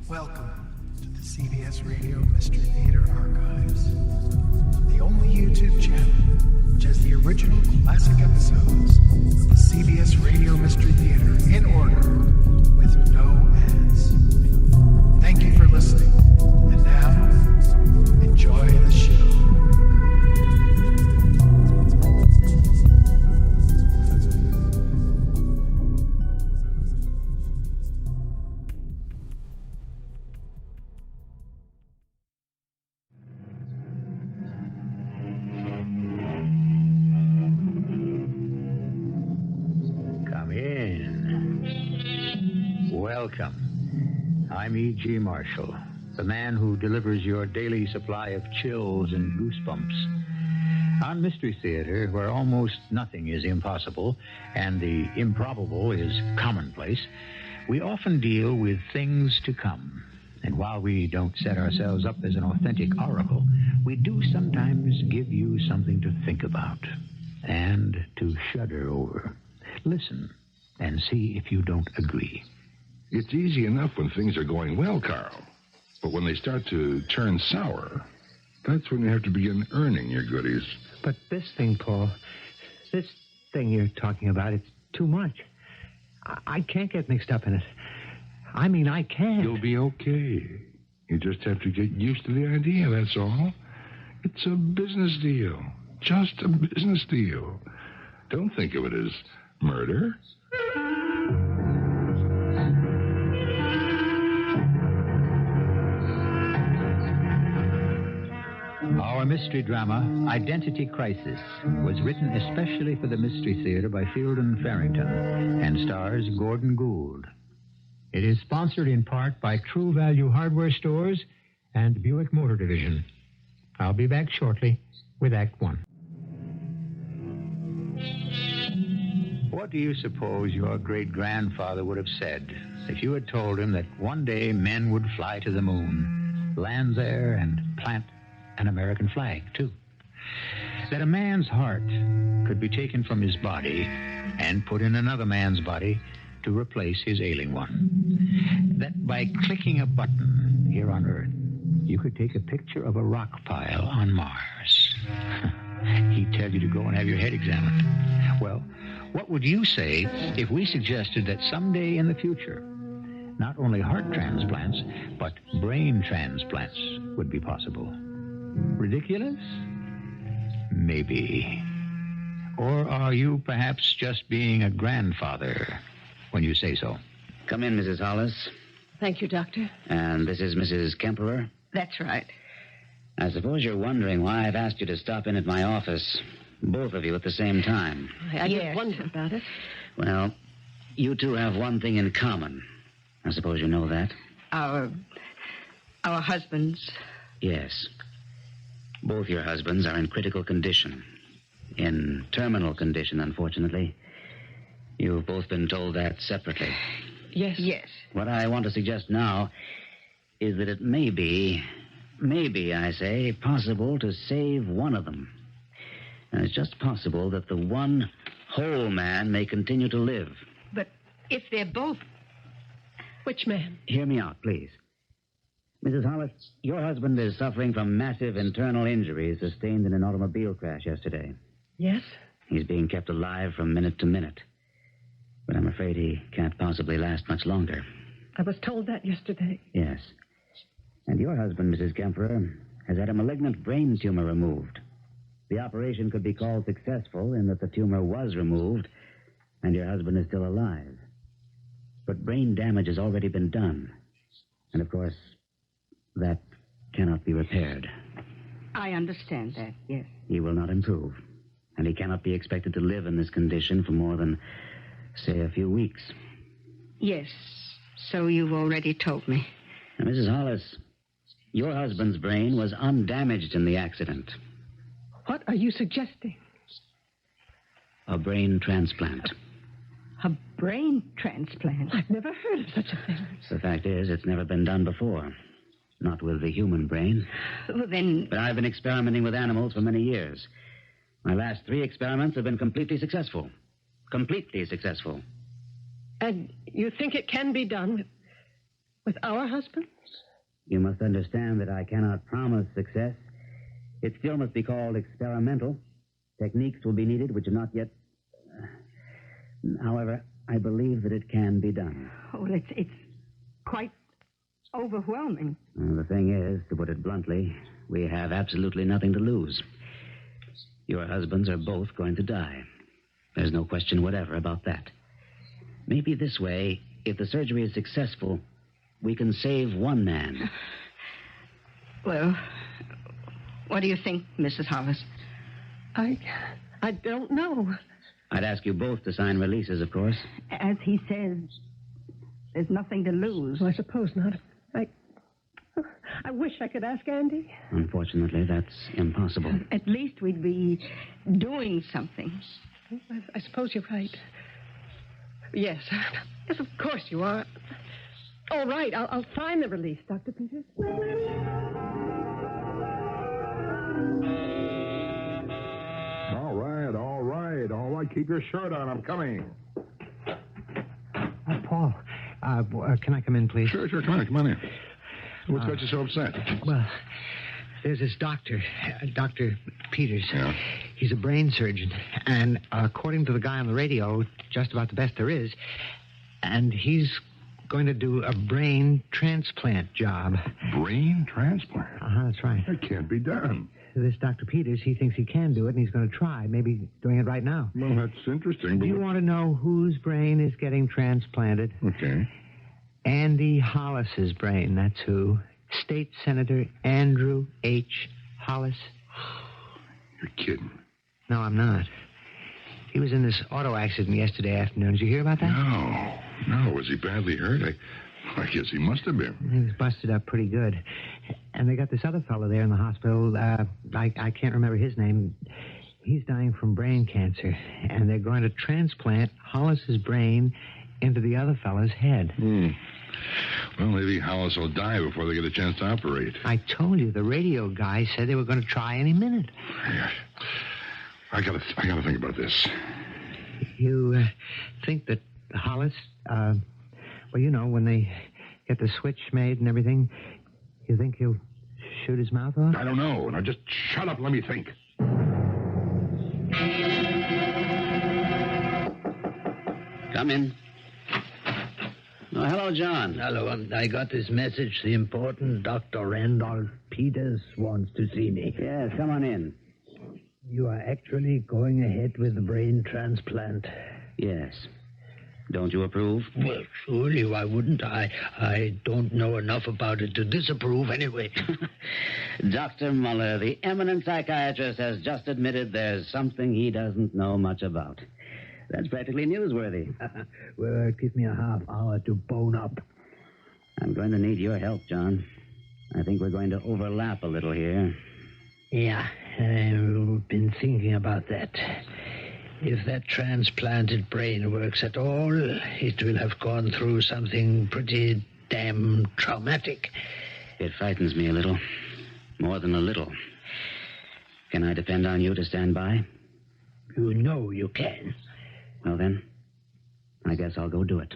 Welcome to the CBS Radio Mystery Theater Archives, the only YouTube channel which has the original classic episodes of the CBS Radio Mystery Theater in order with no ads. Thank you for listening, and now, enjoy the show. Welcome. I'm E.G. Marshall, the man who delivers your daily supply of chills and goosebumps. On Mystery Theater, where almost nothing is impossible and the improbable is commonplace, we often deal with things to come. And while we don't set ourselves up as an authentic oracle, we do sometimes give you something to think about and to shudder over. Listen and see if you don't agree. It's easy enough when things are going well, Carl. But when they start to turn sour, that's when you have to begin earning your goodies. But this thing, Paul, this thing you're talking about, it's too much. I can't get mixed up in it. I mean, I can't. You'll be okay. You just have to get used to the idea, that's all. It's a business deal. Just a business deal. Don't think of it as murder. Our mystery drama, Identity Crisis, was written especially for the Mystery Theater by Fielden, Farrington, and stars Gordon Gould. It is sponsored in part by True Value Hardware Stores and Buick Motor Division. I'll be back shortly with Act One. What do you suppose your great-grandfather would have said if you had told him that one day men would fly to the moon, land there, and plant an American flag, too? That a man's heart could be taken from his body and put in another man's body to replace his ailing one. That by clicking a button here on Earth, you could take a picture of a rock pile on Mars. He'd tell you to go and have your head examined. Well, what would you say if we suggested that someday in the future, not only heart transplants, but brain transplants would be possible? Ridiculous? Maybe. Or are you perhaps just being a grandfather when you say so? Come in, Mrs. Hollis. Thank you, Doctor. And this is Mrs. Kemperer? That's right. I suppose you're wondering why I've asked you to stop in at my office, both of you at the same time. I just wondered about it. Well, you two have one thing in common. I suppose you know that. Our husbands. Yes. Both your husbands are in critical condition. In terminal condition, unfortunately. You've both been told that separately. Yes. Yes. What I want to suggest now is that it may be, I say, possible to save one of them. And it's just possible that the one whole man may continue to live. But if they're both... Which man? Hear me out, please. Mrs. Hollis, your husband is suffering from massive internal injuries sustained in an automobile crash yesterday. Yes? He's being kept alive from minute to minute. But I'm afraid he can't possibly last much longer. I was told that yesterday. Yes. And your husband, Mrs. Kemperer, has had a malignant brain tumor removed. The operation could be called successful in that the tumor was removed and your husband is still alive. But brain damage has already been done. And, of course, that cannot be repaired. I understand that, yes. He will not improve. And he cannot be expected to live in this condition for more than, say, a few weeks. Yes, so you've already told me. Now, Mrs. Hollis, your husband's brain was undamaged in the accident. What are you suggesting? A brain transplant. A brain transplant? I've never heard of such a thing. The fact is, it's never been done before. Not with the human brain. Well, then... But I've been experimenting with animals for many years. My last 3 experiments have been completely successful. Completely successful. And you think it can be done With our husbands? You must understand that I cannot promise success. It still must be called experimental. Techniques will be needed which are not yet... However, I believe that it can be done. Oh, well, it's quite overwhelming. The thing is, to put it bluntly, we have absolutely nothing to lose. Your husbands are both going to die. There's no question whatever about that. Maybe this way, if the surgery is successful, we can save one man. Well, what do you think, Mrs. Hollis? I don't know. I'd ask you both to sign releases, of course. As he says, there's nothing to lose. Well, I suppose not. I wish I could ask Andy. Unfortunately, that's impossible. At least we'd be doing something. I suppose you're right. Yes. Yes, of course you are. All right, I'll sign the release, Dr. Peters. All right. Keep your shirt on. I'm coming. Paul, can I come in, please? Sure. Come on in. What's got you so upset? Well, there's this doctor, Dr. Peters. Yeah? He's a brain surgeon, and according to the guy on the radio, just about the best there is, and he's going to do a brain transplant job. Brain transplant? That's right. That can't be done. This Dr. Peters, he thinks he can do it, and he's going to try, maybe doing it right now. Well, that's interesting. Do you want to know whose brain is getting transplanted? Okay. Andy Hollis's brain, that's who. State Senator Andrew H. Hollis. You're kidding. No, I'm not. He was in this auto accident yesterday afternoon. Did you hear about that? No. Was he badly hurt? I guess he must have been. He was busted up pretty good. And they got this other fellow there in the hospital. I can't remember his name. He's dying from brain cancer. And they're going to transplant Hollis's brain into the other fellow's head. Well, maybe Hollis will die before they get a chance to operate. I told you, the radio guy said they were going to try any minute. Yeah. I gotta think about this. You think that Hollis, well, you know, when they get the switch made and everything, you think he'll shoot his mouth off? I don't know. Now just shut up and let me think. Come in. Oh, hello, John. Hello, I got this message. The important Dr. Randolph Peters wants to see me. Yes, come on in. You are actually going ahead with the brain transplant? Yes. Don't you approve? Well, surely, why wouldn't I? I don't know enough about it to disapprove anyway. Dr. Muller, the eminent psychiatrist, has just admitted there's something he doesn't know much about. That's practically newsworthy. Well, give me a half hour to bone up. I'm going to need your help, John. I think we're going to overlap a little here. Yeah, I've been thinking about that. If that transplanted brain works at all, it will have gone through something pretty damn traumatic. It frightens me a little. More than a little. Can I depend on you to stand by? You know you can. Well, then, I guess I'll go do it.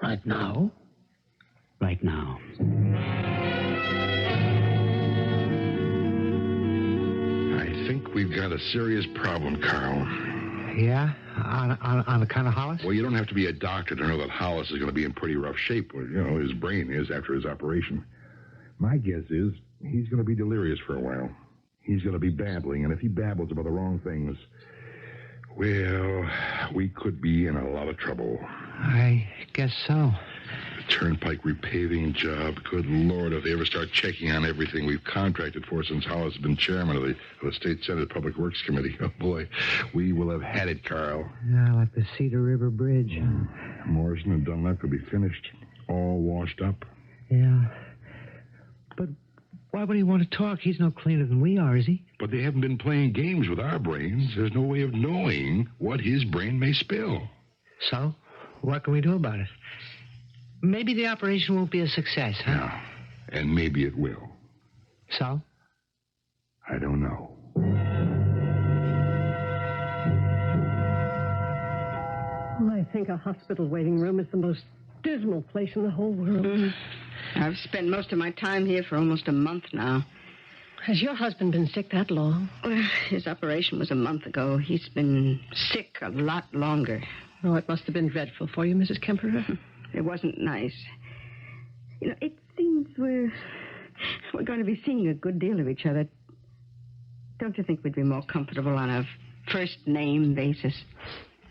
Right now? Right now. I think we've got a serious problem, Carl. Yeah? On the kind of Hollis? Well, you don't have to be a doctor to know that Hollis is going to be in pretty rough shape. Well, you know, his brain is after his operation. My guess is he's going to be delirious for a while. He's going to be babbling, and if he babbles about the wrong things, well, we could be in a lot of trouble. I guess so. The Turnpike repaving job. Good Lord, if they ever start checking on everything we've contracted for since Hollis has been chairman of the State Senate Public Works Committee. Oh, boy, we will have had it, Carl. Yeah, like the Cedar River Bridge. Morrison and Dunlap could be finished, all washed up. Yeah. But why would he want to talk? He's no cleaner than we are, is he? But they haven't been playing games with our brains. There's no way of knowing what his brain may spill. So, what can we do about it? Maybe the operation won't be a success, huh? Yeah, and maybe it will. So? I don't know. I think a hospital waiting room is the most dismal place in the whole world. I've spent most of my time here for almost a month now. Has your husband been sick that long? Well, his operation was a month ago. He's been sick a lot longer. Oh, it must have been dreadful for you, Mrs. Kemper. It wasn't nice. You know, it seems we're going to be seeing a good deal of each other. Don't you think we'd be more comfortable on a first-name basis?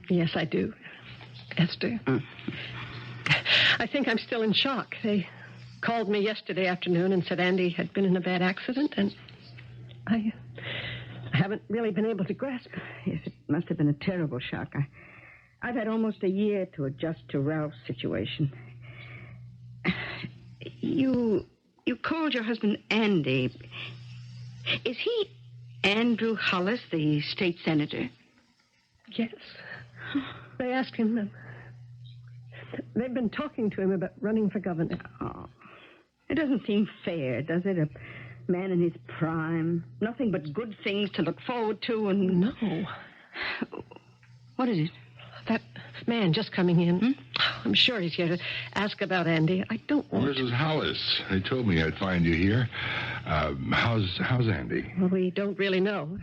Yes, I do, Esther. I think I'm still in shock. They called me yesterday afternoon and said Andy had been in a bad accident, and I haven't really been able to grasp it. Yes, it must have been a terrible shock. I've had almost a year to adjust to Ralph's situation. You called your husband Andy. Is he Andrew Hollis, the state senator? Yes. They asked him. They've been talking to him about running for governor. Oh, it doesn't seem fair, does it? A man in his prime. Nothing but good things to look forward to and... No. What is it? That man just coming in. I'm sure he's here to ask about Andy. I don't want Mrs. Hollis, they told me I'd find you here. How's Andy? Well, we don't really know.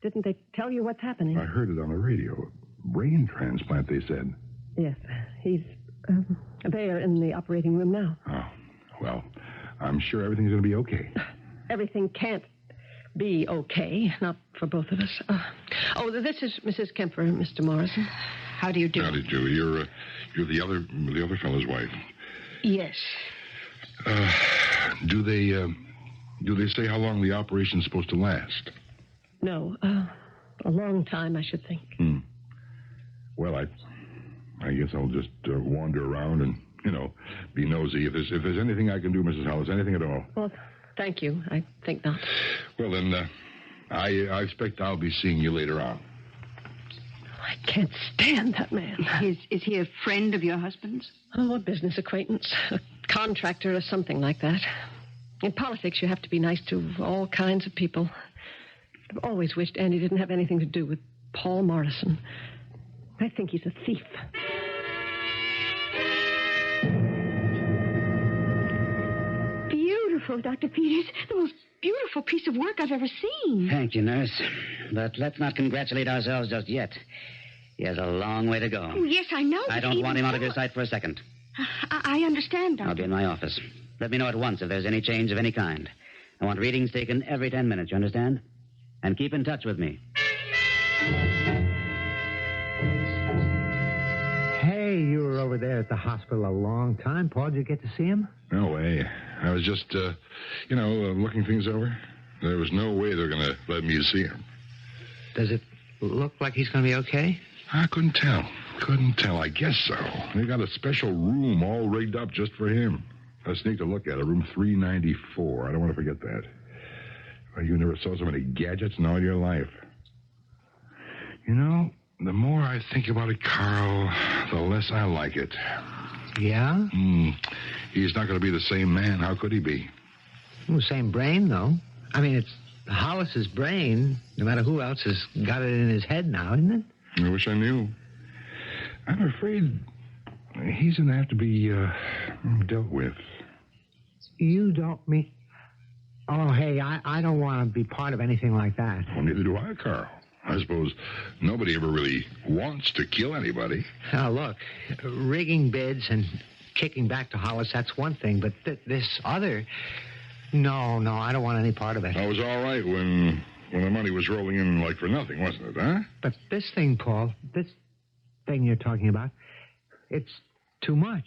Didn't they tell you what's happening? I heard it on the radio. Brain transplant, they said. Yes. He's there in the operating room now. Oh, well, I'm sure everything's going to be okay. Everything can't be okay, not for both of us. This is Mrs. Kemper and Mr. Morrison. How do you do? How do you do? You're the other fellow's wife. Yes. Do they say how long the operation's supposed to last? No, a long time, I should think. Well, I guess I'll just wander around and, be nosy. If there's anything I can do, Mrs. Hollis, anything at all. Well, thank you. I think not. Well, then, I expect I'll be seeing you later on. I can't stand that man. Is he a friend of your husband's? Oh, a business acquaintance, a contractor or something like that. In politics, you have to be nice to all kinds of people. I've always wished Andy didn't have anything to do with Paul Morrison. I think he's a thief. Beautiful, Dr. Peters. The most beautiful piece of work I've ever seen. Thank you, nurse. But let's not congratulate ourselves just yet. He has a long way to go. Oh, yes, I know. I don't want him out of your sight for a second. I understand, Doctor. I'll be in my office. Let me know at once if there's any change of any kind. I want readings taken every 10 minutes, you understand? And keep in touch with me. Hey, you were over there at the hospital a long time. Paul, did you get to see him? No way. I was just, looking things over. There was no way they're going to let me see him. Does it look like he's going to be okay? I couldn't tell. I guess so. They got a special room all rigged up just for him. I sneaked a look at it, room 394. I don't want to forget that. Well, you never saw so many gadgets in all your life. The more I think about it, Carl, the less I like it. Yeah? He's not going to be the same man. How could he be? Well, same brain, though. I mean, it's Hollis's brain, no matter who else has got it in his head now, isn't it? I wish I knew. I'm afraid he's going to have to be dealt with. You don't mean... Oh, hey, I don't want to be part of anything like that. Well, neither do I, Carl. I suppose nobody ever really wants to kill anybody. Now, look, rigging bids and kicking back to Hollis, that's one thing, but this other... No, I don't want any part of it. I was all right when the money was rolling in like for nothing, wasn't it, huh? But this thing, Paul, this thing you're talking about, it's too much.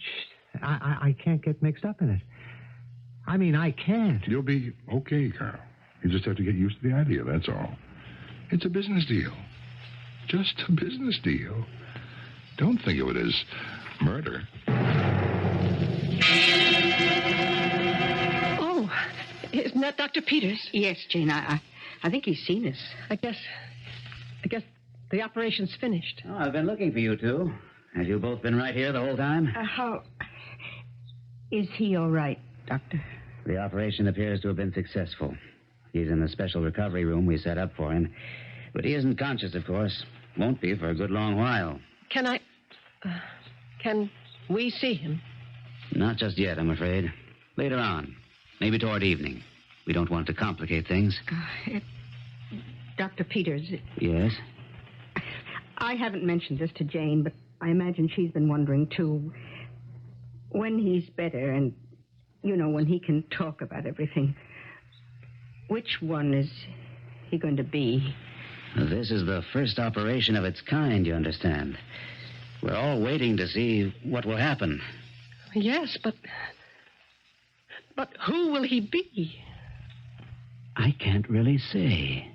I can't get mixed up in it. I mean, I can't. You'll be okay, Carl. You just have to get used to the idea, that's all. It's a business deal. Just a business deal. Don't think of it as murder. Oh, isn't that Dr. Peters? Yes, Jane, I think he's seen us. I guess the operation's finished. Oh, I've been looking for you two. Have you both been right here the whole time? How... Is he all right, Doctor? The operation appears to have been successful. He's in the special recovery room we set up for him. But he isn't conscious, of course. Won't be for a good long while. Can we see him? Not just yet, I'm afraid. Later on. Maybe toward evening. We don't want to complicate things. Dr. Peters. Yes? I haven't mentioned this to Jane, but I imagine she's been wondering, too. When he's better and, when he can talk about everything, which one is he going to be? This is the first operation of its kind, you understand. We're all waiting to see what will happen. Yes, but who will he be? I can't really say.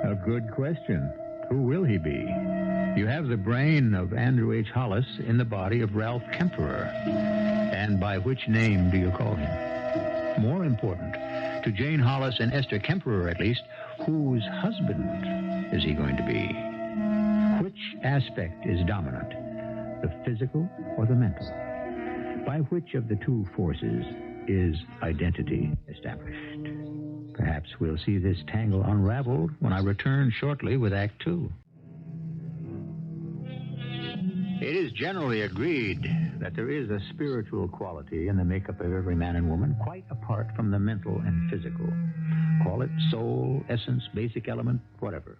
A good question. Who will he be? You have the brain of Andrew H. Hollis in the body of Ralph Kemperer. And by which name do you call him? More important, to Jane Hollis and Esther Kemperer at least, whose husband is he going to be? Which aspect is dominant, the physical or the mental? By which of the two forces is identity established? Perhaps we'll see this tangle unraveled when I return shortly with Act Two. It is generally agreed that there is a spiritual quality in the makeup of every man and woman, quite apart from the mental and physical. Call it soul, essence, basic element, whatever.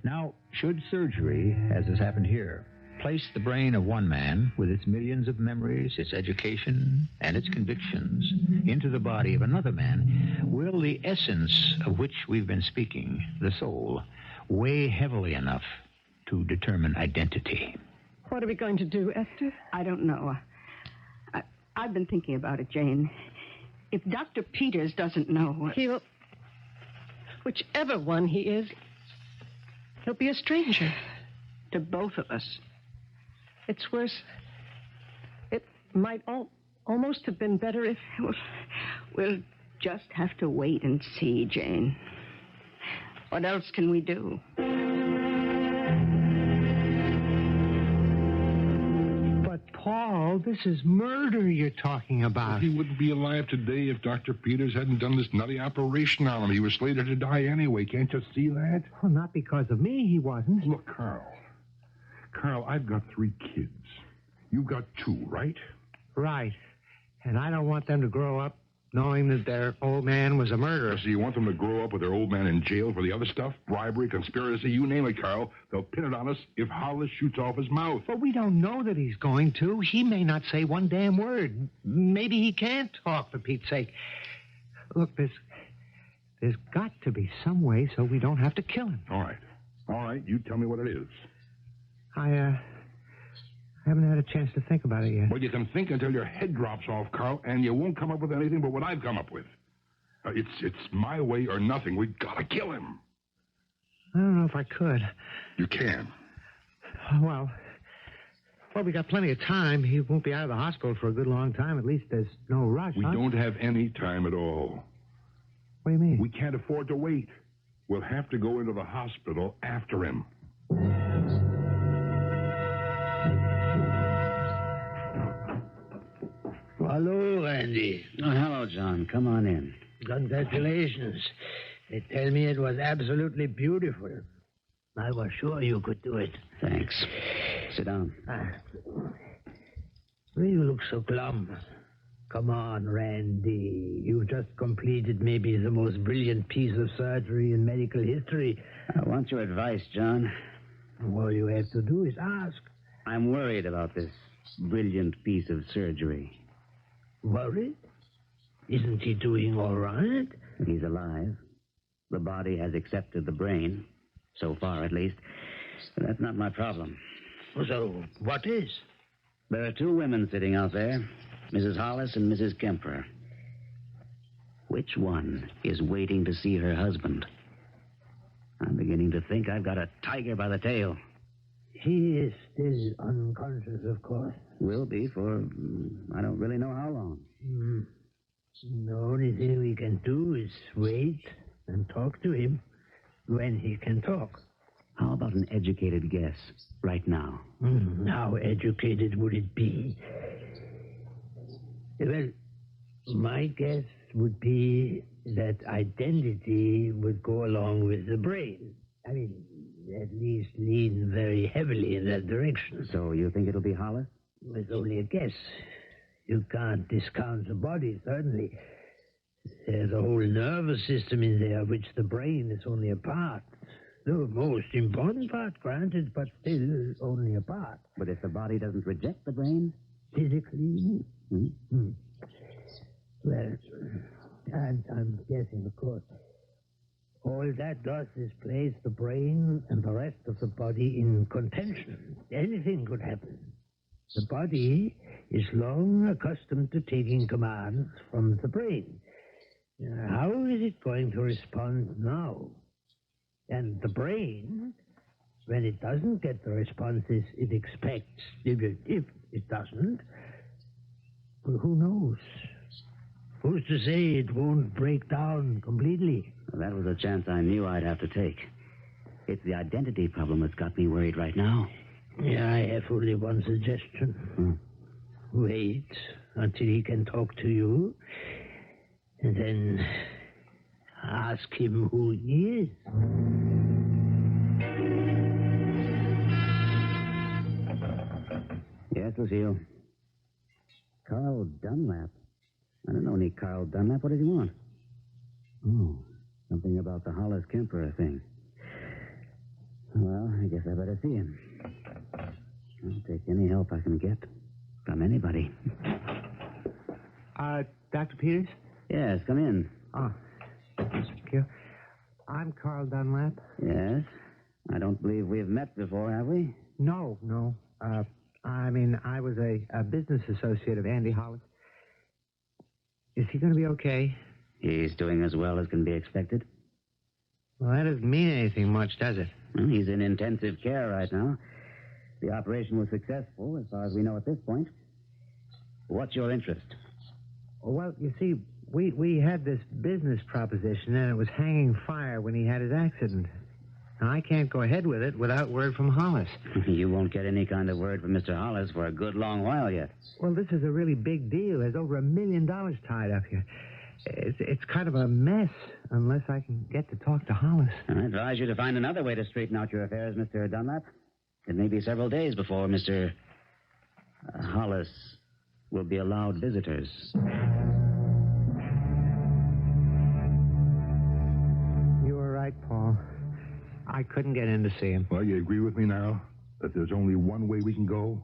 Now, should surgery, as has happened here, place the brain of one man with its millions of memories, its education, and its convictions into the body of another man, will the essence of which we've been speaking, the soul, weigh heavily enough to determine identity? What are we going to do, Esther? I don't know. I've been thinking about it, Jane. If Dr. Peters doesn't know... He'll... Whichever one he is, he'll be a stranger. To both of us. It's worse. It might almost have been better if... We'll just have to wait and see, Jane. What else can we do? Paul, this is murder you're talking about. He wouldn't be alive today if Dr. Peters hadn't done this nutty operation on him. He was slated to die anyway. Can't you see that? Well, not because of me, he wasn't. Look, Carl. Carl, I've got 3 kids. You've got 2, right? Right. And I don't want them to grow up knowing that their old man was a murderer. So you want them to grow up with their old man in jail for the other stuff? Bribery, conspiracy, you name it, Carl. They'll pin it on us if Hollis shoots off his mouth. But we don't know that he's going to. He may not say one damn word. Maybe he can't talk, for Pete's sake. Look, there's got to be some way so we don't have to kill him. All right, you tell me what it is. I haven't had a chance to think about it yet. Well, you can think until your head drops off, Carl, and you won't come up with anything but what I've come up with. It's my way or nothing. We've got to kill him. I don't know if I could. You can. Well, we got plenty of time. He won't be out of the hospital for a good long time. At least there's no rush, We don't have any time at all. What do you mean? We can't afford to wait. We'll have to go into the hospital after him. Hello, Andy. Oh, hello, John. Come on in. Congratulations. They tell me it was absolutely beautiful. I was sure you could do it. Thanks. Sit down. You look so glum. Come on, Randy. You've just completed maybe the most brilliant piece of surgery in medical history. I want your advice, John. All you have to do is ask. I'm worried about this brilliant piece of surgery. Worried? Isn't he doing all right? He's alive. The body has accepted the brain. So far, at least. But that's not my problem. So, what is? There are 2 women sitting out there, Mrs. Hollis and Mrs. Kemper. Which one is waiting to see her husband? I'm beginning to think I've got a tiger by the tail. He is still unconscious, of course. Will be for, I don't really know how long. The only thing we can do is wait and talk to him when he can talk. How about an educated guess right now? How educated would it be? Well, my guess would be that identity would go along with the brain. I mean, at least lean very heavily in that direction. So you think it'll be Hollis? It's only a guess. You can't discount the body, certainly. There's a whole nervous system in there, of which the brain is only a part. The most important part, granted, but still only a part. But if the body doesn't reject the brain? Physically? Hmm? Well, I'm guessing, of course. All that does is place the brain and the rest of the body in contention. Anything could happen. The body is long accustomed to taking commands from the brain. How is it going to respond now? And the brain, when it doesn't get the responses it expects, if it doesn't, well, who knows? Who's to say it won't break down completely? Well, that was a chance I knew I'd have to take. It's the identity problem that's got me worried right now. Yeah, I have only one suggestion. Wait until he can talk to you, and then ask him who he is. Yes, Lucille. Carl Dunlap. I don't know any Carl Dunlap. What does he want? Oh, something about the Hollis Kemper thing. Well, I guess I better see him. I'll take any help I can get from anybody. Dr. Peters? Yes, come in. Oh, thank you. I'm Carl Dunlap. Yes? I don't believe we've met before, have we? No. I was a business associate of Andy Hollis. Is he going to be okay? He's doing as well as can be expected. Well, that doesn't mean anything much, does it? Well, he's in intensive care right now. The operation was successful, as far as we know at this point. What's your interest? Well, you see, we had this business proposition, and it was hanging fire when he had his accident. Now, I can't go ahead with it without word from Hollis. You won't get any kind of word from Mr. Hollis for a good long while yet. Well, this is a really big deal. There's over $1 million tied up here. It's kind of a mess unless I can get to talk to Hollis. I advise you to find another way to straighten out your affairs, Mr. Dunlap. It may be several days before Mr. Hollis will be allowed visitors. You were right, Paul. I couldn't get in to see him. Well, you agree with me now that there's only one way we can go?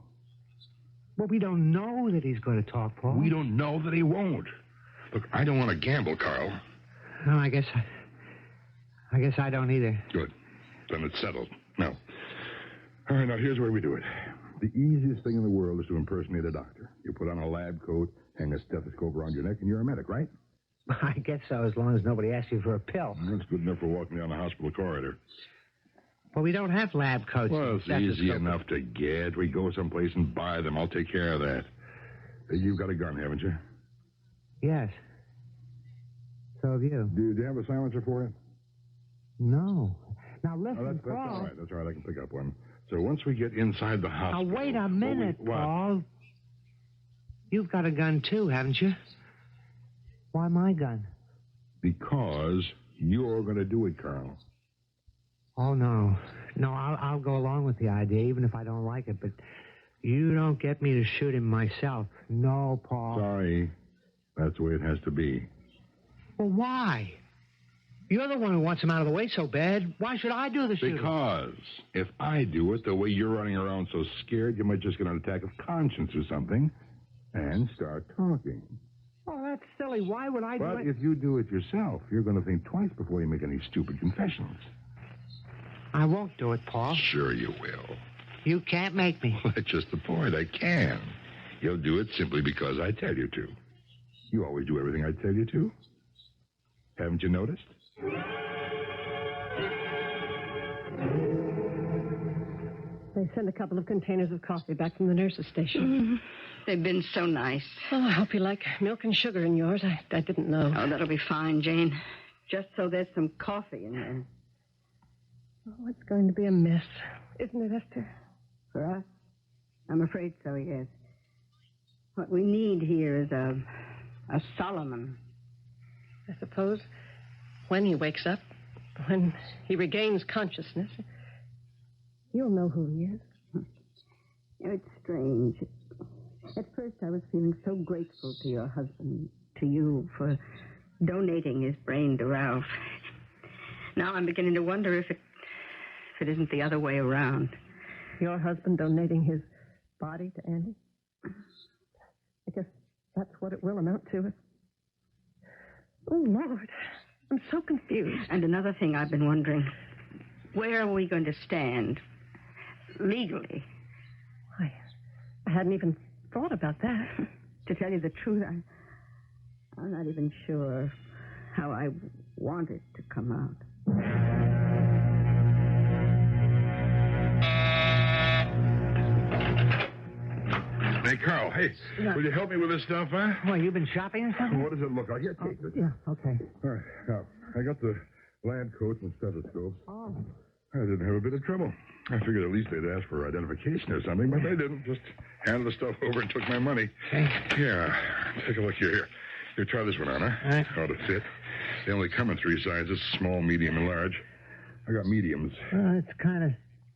Well, we don't know that he's going to talk, Paul. We don't know that he won't. Look, I don't want to gamble, Carl. No, I guess I don't either. Good. Then it's settled. Now, all right, now here's where we do it. The easiest thing in the world is to impersonate a doctor. You put on a lab coat, hang a stethoscope around your neck, and you're a medic, right? I guess so, as long as nobody asks you for a pill. That's good enough for walking down the hospital corridor. Well, we don't have lab coats. Well, it's easy enough to get. We go someplace and buy them. I'll take care of that. You've got a gun, haven't you? Yes. So have you. Do you have a silencer for it? No. Now, listen, Oh, that's Paul. all right. That's all right. I can pick up one. So once we get inside the hospital... Now, wait a minute, Paul. You've got a gun, too, haven't you? Why my gun? Because you're going to do it, Carl. Oh, no. No, I'll go along with the idea, even if I don't like it, but you don't get me to shoot him myself. No, Paul. Sorry. That's the way it has to be. Well, why? You're the one who wants him out of the way so bad. Why should I do the shooting? Because if I do it the way you're running around so scared, you might just get an attack of conscience or something and start talking. Oh, that's silly. Why would I do But it? if you do it yourself, you're going to think twice before you make any stupid confessions. I won't do it, Paul. Sure you will. You can't make me. Well, that's just the point. I can. You'll do it simply because I tell you to. You always do everything I tell you to. Haven't you noticed? They sent a couple of containers of coffee back from the nurse's station. They've been so nice. Oh, I hope you like milk and sugar in yours. I didn't know. Oh, that'll be fine, Jane. Just so there's some coffee in there. Oh, it's going to be a mess, isn't it, Esther? For us? I'm afraid so, yes. What we need here is a Solomon. I suppose when he wakes up, when he regains consciousness, You'll know who he is. It's strange. At first, I was feeling so grateful to your husband, to you, for donating his brain to Ralph. Now I'm beginning to wonder if it isn't the other way around. Your husband donating his body to Andy? I guess that's what it will amount to. Oh, Lord. I'm so confused. And another thing I've been wondering. Where are we going to stand? Legally. I hadn't even thought about that. To tell you the truth, I'm not even sure how I want it to come out. Hey, Carl, hey, will you help me with this stuff, huh? Oh, you been shopping or something? What does it look like? Here, take this. Yeah, okay. All right, now, I got the lab coats and stethoscopes. Oh. I didn't have a bit of trouble. I figured at least they'd ask for identification or something, but they didn't. Just handed the stuff over and took my money. Okay. Yeah, take a look here. Here, try this one on, huh? All right. Ought to fit. They only come in 3 sizes, small, medium, and large. I got mediums. It's kind of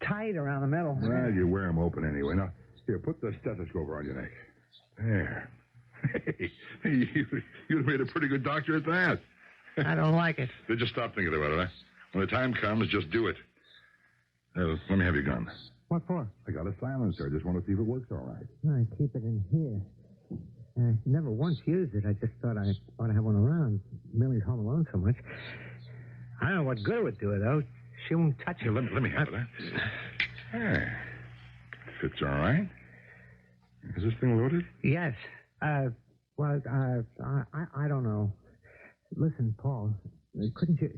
tight around the middle. Well, you wear them open anyway. Now, here, put the stethoscope around your neck. There. Hey, you'd made a pretty good doctor at that. I don't like it. Then just stop thinking about it, huh? When the time comes, just do it. Let me have your gun. What for? I got a silencer. I just want to see if it works all right. I keep it in here. I never once used it. I just thought I ought to have one around. Millie's home alone so much. I don't know what good it would do her, though. She won't touch it. Here, let me have it, huh? There. Fits all right. Is this thing loaded? Yes. I don't know. Listen, Paul, couldn't you...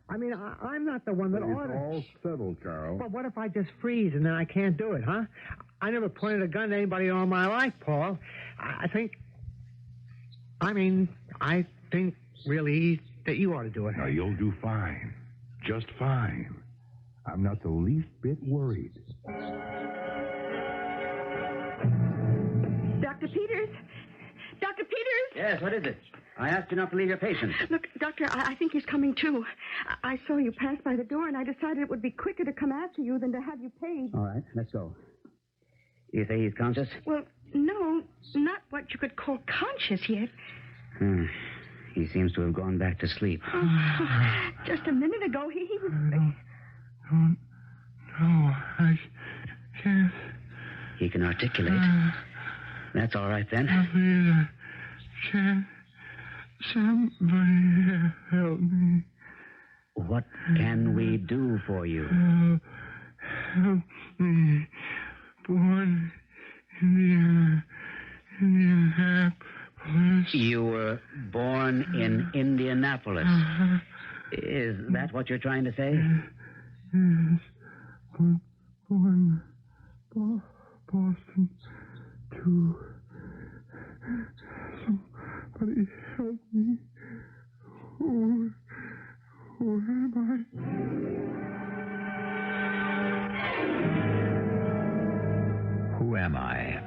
I mean, I'm not the one that ought to... It's all settled, Carl. But what if I just freeze and then I can't do it, huh? I never pointed a gun at anybody all my life, Paul. I think really that you ought to do it. Now, you'll do fine. Just fine. I'm not the least bit worried. Dr. Peters? Dr. Peters? Yes, what is it? I asked you not to leave your patient. Look, Doctor, I think he's coming too. I saw you pass by the door, and I decided it would be quicker to come after you than to have you paid. All right, let's go. You say he's conscious? Well, no, not what you could call conscious yet. He seems to have gone back to sleep. Oh, just a minute ago, he was... No, I can't. He can articulate. That's all right, then. Please, can't somebody help me? What can we do for you? Help me. Born in Indianapolis. You were born in Indianapolis. Is that what you're trying to say? Yes. Born Boston, too. Somebody help me. Who am I? Who am I?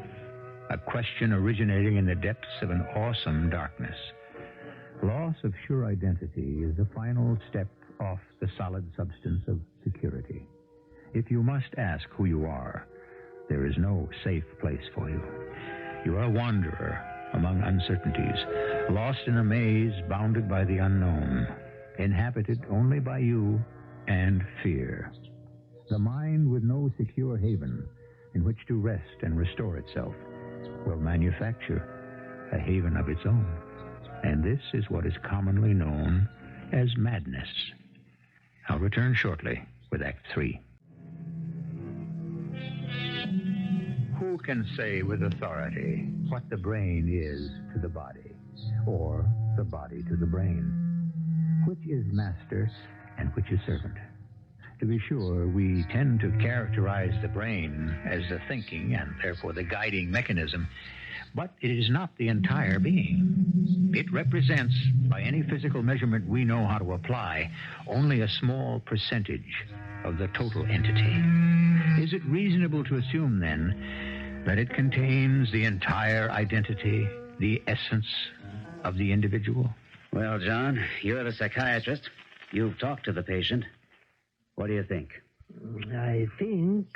A question originating in the depths of an awesome darkness. Loss of sure identity is the final step off the solid substance of security. If you must ask who you are, there is no safe place for you. You are a wanderer among uncertainties, lost in a maze bounded by the unknown, inhabited only by you and fear. The mind with no secure haven in which to rest and restore itself will manufacture a haven of its own. And this is what is commonly known as madness. I'll return shortly with Act 3. Who can say with authority what the brain is to the body, or the body to the brain? Which is master and which is servant? To be sure, we tend to characterize the brain as the thinking and therefore the guiding mechanism, but it is not the entire being. It represents, by any physical measurement we know how to apply, only a small percentage of the total entity. Is it reasonable to assume, then, that it contains the entire identity, the essence of the individual? Well, John, you're the psychiatrist. You've talked to the patient. What do you think? I think,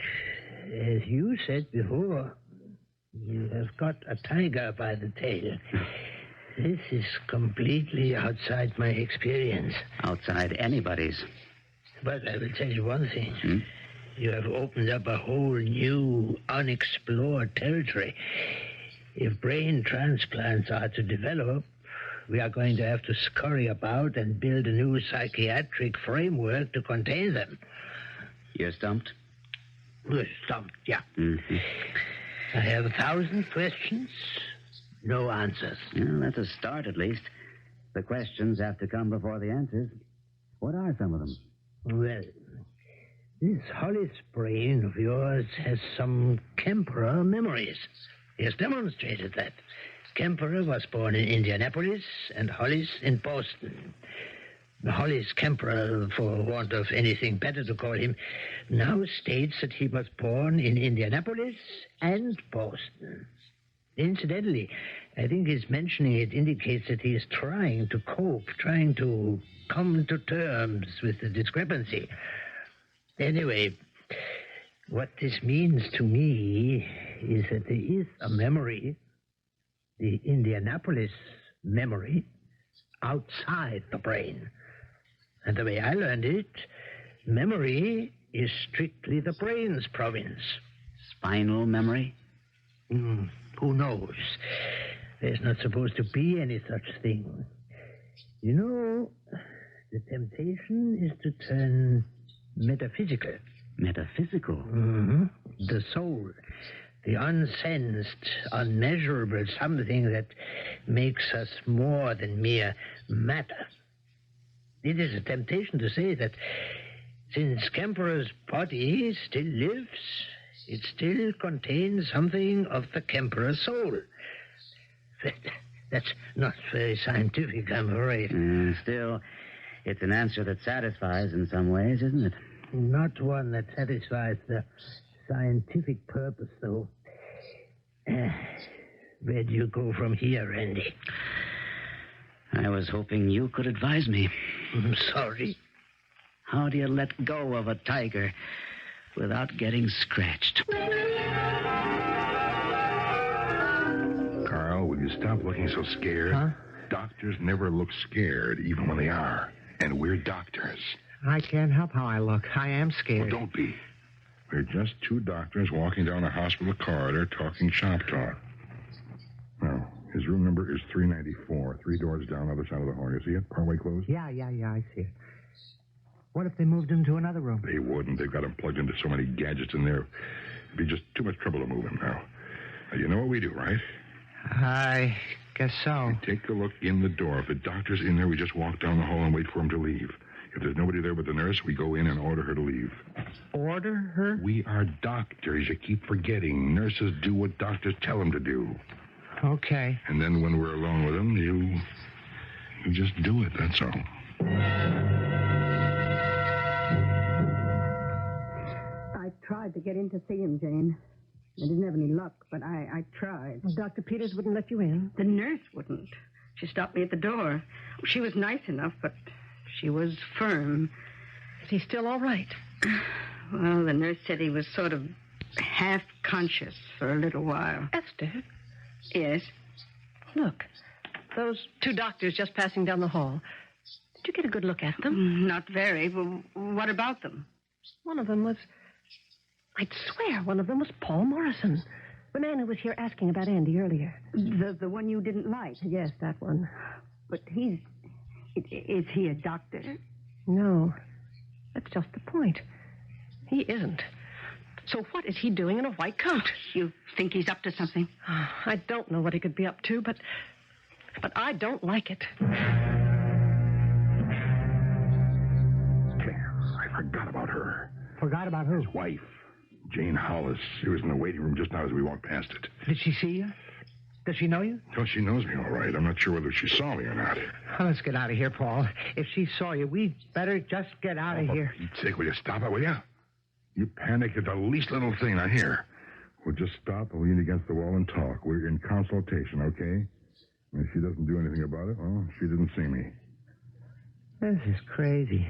as you said before, you have got a tiger by the tail. This is completely outside my experience. Outside anybody's. But I will tell you one thing. You have opened up a whole new, unexplored territory. If brain transplants are to develop, we are going to have to scurry about and build a new psychiatric framework to contain them. You're stumped? Stumped, yeah. Mm-hmm. I have 1,000 questions, no answers. Well, that's a start, at least. The questions have to come before the answers. What are some of them? Well, this Hollis brain of yours has some Kemperer memories. He has demonstrated that. Kemperer was born in Indianapolis and Hollis in Boston. Hollis Kemperer, for want of anything better to call him, now states that he was born in Indianapolis and Boston. Incidentally, I think his mentioning it indicates that he is trying to cope, trying to come to terms with the discrepancy. Anyway, what this means to me is that there is a memory, the Indianapolis memory, outside the brain. And the way I learned it, memory is strictly the brain's province. Spinal memory? Who knows? There's not supposed to be any such thing. You know, the temptation is to turn metaphysical. Metaphysical? Mm-hmm. The soul, the unsensed, unmeasurable something that makes us more than mere matter. It is a temptation to say that since Kemperer's body still lives, it still contains something of the Kemperer soul. That's not very scientific, I'm afraid. Still, it's an answer that satisfies in some ways, isn't it? Not one that satisfies the scientific purpose, though. Where do you go from here, Randy? I was hoping you could advise me. I'm sorry. How do you let go of a tiger without getting scratched? Carl, will you stop looking so scared? Huh? Doctors never look scared, even when they are. And we're doctors. I can't help how I look. I am Well, scared. don't be. We're just two doctors walking down a hospital corridor talking shop talk. Now, his room number is 394. 3 doors down, other side of the hall. You see it? Partway closed? Yeah, I see it. What if they moved him to another room? They wouldn't. They've got him plugged into so many gadgets in there. It'd be just too much trouble to move him now. You know what we do, right? I guess so. We take a look in the door. If the doctor's in there, we just walk down the hall and wait for him to leave. If there's nobody there but the nurse, we go in and order her to leave. Order her? We are doctors. You keep forgetting. Nurses do what doctors tell them to do. Okay. And then when we're alone with them, you just do it, that's all. I tried to get in to see him, Jane. I didn't have any luck, but I tried. Dr. Peters wouldn't let you in. The nurse wouldn't. She stopped me at the door. She was nice enough, but she was firm. Is he still all right? Well, the nurse said he was sort of half-conscious for a little while. Esther, Yes? look. Those 2 doctors just passing down the hall. Did you get a good look at them? Not very. Well, what about them? One of them was... I'd swear one of them was Paul Morrison. The man who was here asking about Andy earlier. The one you didn't like? Yes, that one. But is he a doctor? No. That's just the point. He isn't. So what is he doing in a white coat? You think he's up to something? I don't know what he could be up to, but I don't like it. I forgot about her. Forgot about who? His wife, Jane Hollis. She was in the waiting room just now as we walked past it. Did she see you? Does she know you? Well, she knows me all right. I'm not sure whether she saw me or not. Well, let's get out of here, Paul. If she saw you, we'd better just get out of here. For Pete's sake, will you stop it, will you? You panic at the least little thing, I hear. We'll just stop and lean against the wall and talk. We're in consultation, okay? And if she doesn't do anything about it, well, she didn't see me. This is crazy.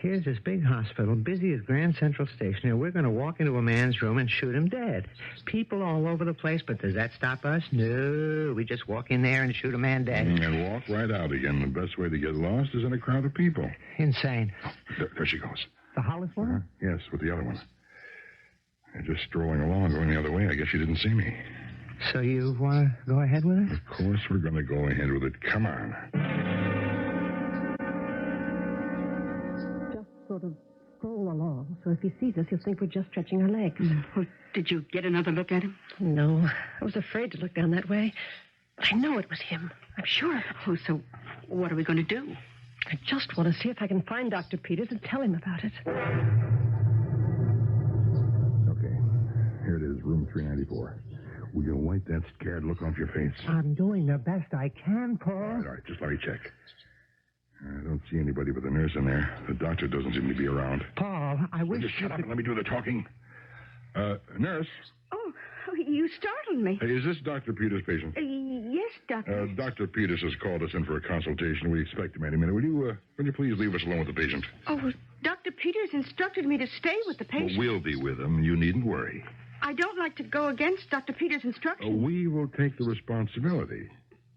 Here's this big hospital, busy as Grand Central Station, and we're going to walk into a man's room and shoot him dead. People all over the place, but does that stop us? No, we just walk in there and shoot a man dead. And walk right out again. The best way to get lost is in a crowd of people. Insane. Oh, there she goes. The Hollis one? Yes, with the other one. And just strolling along, going the other way. I guess she didn't see me. So you want to go ahead with it? Of course we're going to go ahead with it. Come on. Sort of stroll along, so if he sees us, he'll think we're just stretching our legs. Well, did you get another look at him? No, I was afraid to look down that way. But I know it was him. I'm sure of it. Oh, so what are we going to do? I just want to see if I can find Dr. Peters and tell him about it. Okay, here it is, room 394. Will you wipe that scared look off your face? I'm doing the best I can, Paul. All right, just let me check. I don't see anybody but the nurse in there. The doctor doesn't seem to be around. Paul, I wish Just shut up and let me do the talking. Nurse. Oh, you startled me. Hey, is this Dr. Peters' patient? Yes, Doctor. Dr. Peters has called us in for a consultation. We expect him any minute. Will you please leave us alone with the patient? Oh, Dr. Peters instructed me to stay with the patient. Well, we'll be with him. You needn't worry. I don't like to go against Dr. Peters' instructions. We will take the responsibility.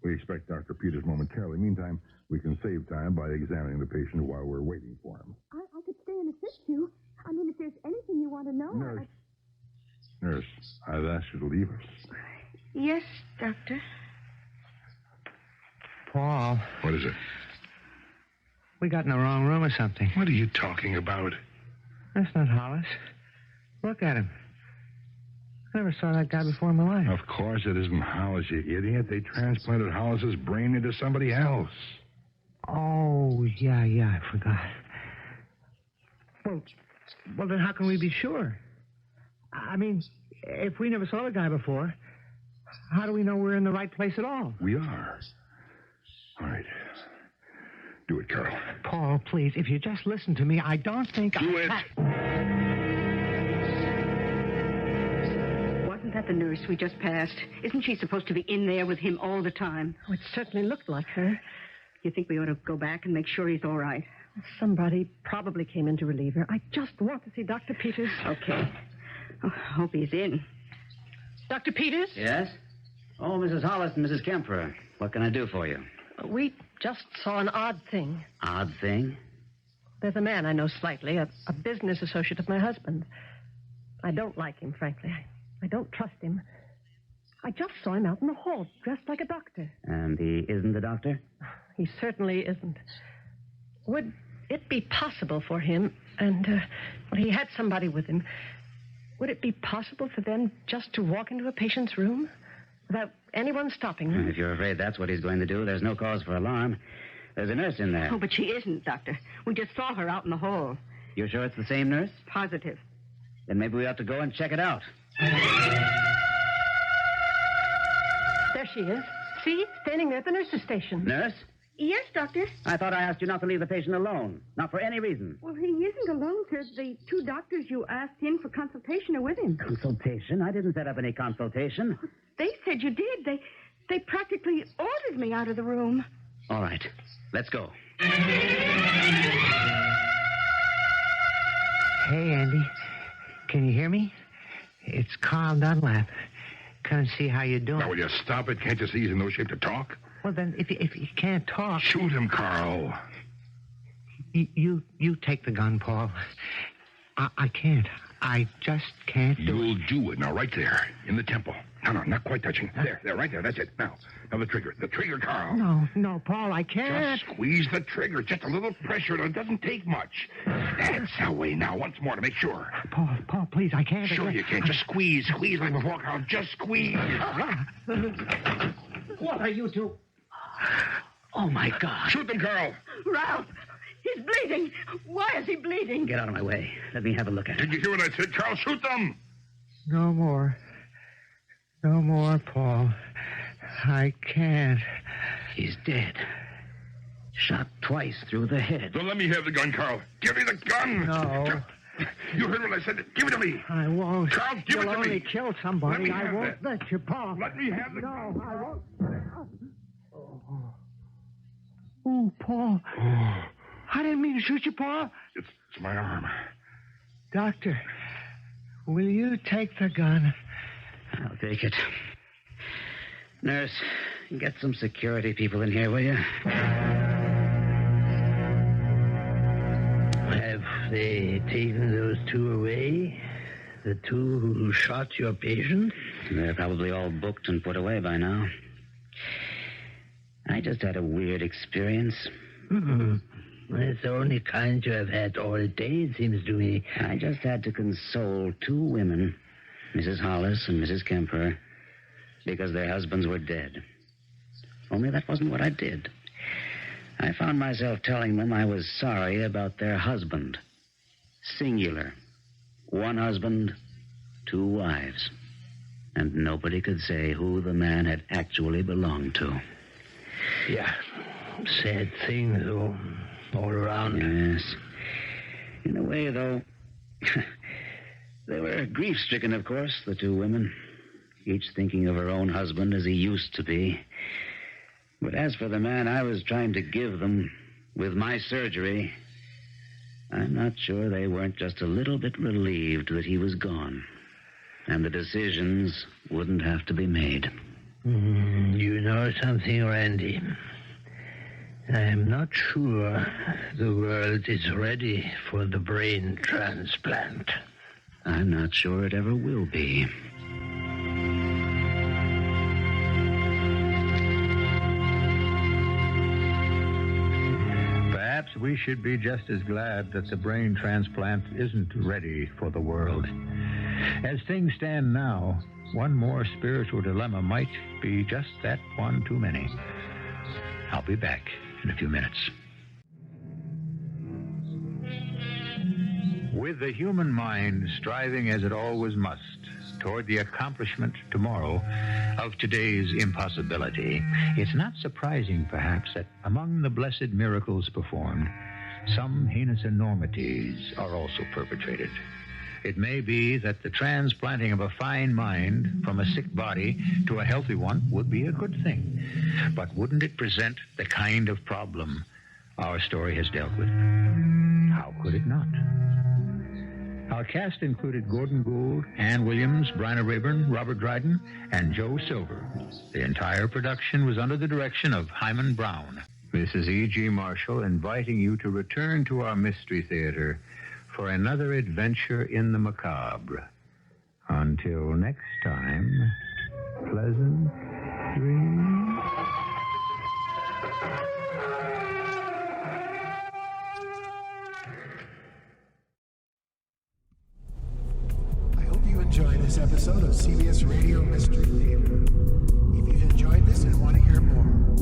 We expect Dr. Peters momentarily. Meantime, we can save time by examining the patient while we're waiting for him. I could stay and assist you. I mean, if there's anything you want to know. Nurse, I've asked you to leave us. Yes, Doctor. Paul, What is it? we got in the wrong room or something. What are you talking about? That's not Hollis. Look at him. I never saw that guy before in my life. Of course it isn't Hollis, you idiot. They transplanted Hollis's brain into somebody else. Oh, yeah, I forgot. Well, then how can we be sure? I mean, if we never saw the guy before, how do we know we're in the right place at all? We are. All right. Do it, Carol. Paul, please, if you just listen to me, I don't think Do it. Wasn't that the nurse we just passed? Isn't she supposed to be in there with him all the time? Oh, it certainly looked like her. You think we ought to go back and make sure he's all right? Somebody probably came in to relieve her. I just want to see Dr. Peters. Okay. Oh, hope he's in. Dr. Peters? Yes? Oh, Mrs. Hollis and Mrs. Kemper. What can I do for you? We just saw an odd thing. Odd thing? There's a man I know slightly, a business associate of my husband. I don't like him, frankly. I don't trust him. I just saw him out in the hall, dressed like a doctor. And he isn't a doctor? He certainly isn't. Would it be possible for him, and well, he had somebody with him, would it be possible for them just to walk into a patient's room without anyone stopping them? If you're afraid that's what he's going to do, there's no cause for alarm. There's a nurse in there. Oh, but she isn't, Doctor. We just saw her out in the hall. You're sure it's the same nurse? Positive. Then maybe we ought to go and check it out. There she is. See? Standing there at the nurse's station. Nurse? Yes, Doctor. I thought I asked you not to leave the patient alone. Not for any reason. Well, he isn't alone, sir. The two doctors you asked in for consultation are with him. Consultation? I didn't set up any consultation. They said you did. They practically ordered me out of the room. All right. Let's go. Hey, Andy. Can you hear me? It's Carl Dunlap. Come and see how you're doing. Now, will you stop it? Can't you see he's in no shape to talk? Well, then, if you can't talk... Shoot him, Carl. You take the gun, Paul. I can't. I just can't do it. You'll do it. Now, right there, in the temple. No, not quite touching. There, right there. That's it. Now the trigger. The trigger, Carl. No, Paul, I can't. Just squeeze the trigger. Just a little pressure. It doesn't take much. That's the way. Now, once more to make sure. Paul, please, I can't. Sure you can. Just squeeze. Squeeze like before, Carl. Just squeeze. What are you two? Oh, my God. Shoot them, Carl. Ralph, he's bleeding. Why is he bleeding? Get out of my way. Let me have a look at it. Did you hear what I said, Carl? Shoot them. No more. No more, Paul. I can't. He's dead. Shot twice through the head. Don't let me have the gun, Carl. Give me the gun. No. You heard what I said. Give it to me. I won't. Carl, give You'll it to only me. kill somebody. Let me I have won't that. let you, Paul. Let me have the gun. No, I won't. Oh, Paul. I didn't mean to shoot you, Paul. It's my arm. Doctor, will you take the gun? I'll take it. Nurse, get some security people in here, will you? Have they taken those two away? The two who shot your patient? They're probably all booked and put away by now. I just had a weird experience. It's the only kind you have had all day, it seems to me. I just had to console two women, Mrs. Hollis and Mrs. Kemper, because their husbands were dead. Only that wasn't what I did. I found myself telling them I was sorry about their husband. Singular. One husband, two wives. And nobody could say who the man had actually belonged to. Yeah, sad thing, though, all around. Yes. In a way, though, they were grief-stricken, of course, the two women, each thinking of her own husband as he used to be. But as for the man I was trying to give them with my surgery, I'm not sure they weren't just a little bit relieved that he was gone, and the decisions wouldn't have to be made. You know something, Randy? I am not sure the world is ready for the brain transplant. I'm not sure it ever will be. Perhaps we should be just as glad that the brain transplant isn't ready for the world. As things stand now, one more spiritual dilemma might be just that one too many. I'll be back in a few minutes. With the human mind striving as it always must toward the accomplishment tomorrow of today's impossibility, it's not surprising, perhaps, that among the blessed miracles performed, some heinous enormities are also perpetrated. It may be that the transplanting of a fine mind from a sick body to a healthy one would be a good thing. But wouldn't it present the kind of problem our story has dealt with? How could it not? Our cast included Gordon Gould, Ann Williams, Bryna, Raeburn, Robert Dryden, and Joe Silver. The entire production was under the direction of Hyman Brown. This is E.G. Marshall inviting you to return to our Mystery Theater for another adventure in the macabre. Until next time, pleasant dreams. I hope you enjoyed this episode of CBS Radio Mystery Theater. If you've enjoyed this and want to hear more,